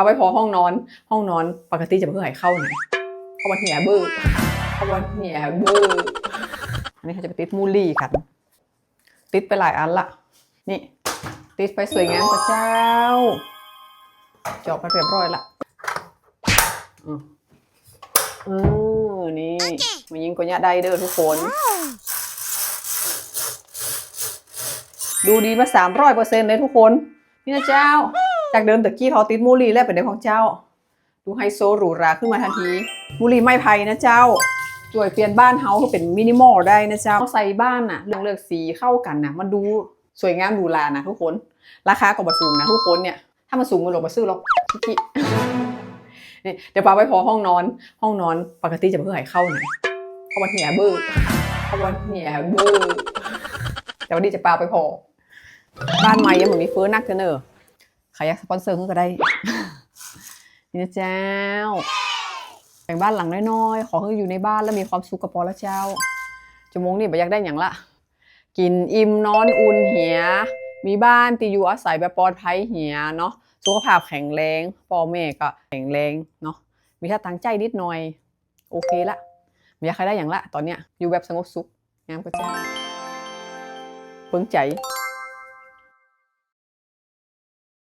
เอาไปพอห้องนอนปกติจะเพื่อให้เข้าไหนเข้าวันเหี่ยเบอร์เข้าวันเหี่ยเบอร์อันนี้เขาจะไปติดมูลี่กันติดไปหลายอันละนี่ติดไปสวยงามพระเจ้าจบไปเรียบร้อยละนี่มายิงกว่านี้ได้เด้อทุกคนดูดีมา300%เลยทุกคนนี่นะเจ้าจากเดิมตะกี้เขาติดมูลี่แล้วเป็นในของเจ้าดูไฮโซหรูหราขึ้นมาทันทีมูลี่ไม้ไผ่นะเจ้าช่วยเปลี่ยนบ้านเฮาให้เป็นมินิมอลได้นะเจ้าใส่บ้านน่ะเลือกสีเข้ากันนะมันดูสวยงามดูหรานะทุกคนราคาก็บ่สูงนะทุกคนเนี่ยถ้ามันสูงมันหลบมาซื้อหรอกพี่นี่เดี๋ยวปาไปพอห้องนอนปกติจะเพื่อให้เข้าไหนเข้าวันเหี่ยเบอร์เข้าวันเหี่ยเบอร์แต่วันนี้จะปาไปพอบ้านใหม่ยังเหมือนมีเฟิร์นนักเนอะใครอยากสปอนเซอร์ก็ได้นี่นะเจ้าแต่งบ้านหลังน้อยๆขอให้อยู่ในบ้านแล้วมีความสุขกับพอแล้วเจ้าจมงนี่บ่อยากได้อย่างละกินอิ่มนอนอุ่นเหี่ยมีบ้านที่อยู่อาศัยแบบปลอดภัยเหี่ยเนาะสุขภาพแข็งแรงพ่อแม่ก็แข็งแรงเนาะมีท่าตั้งใจนิดหน่อยโอเคละไม่อยากใครได้อย่างละตอนเนี้ยอยู่แบบสงบสุขงามกว่าเจ้าเพิ่งใจ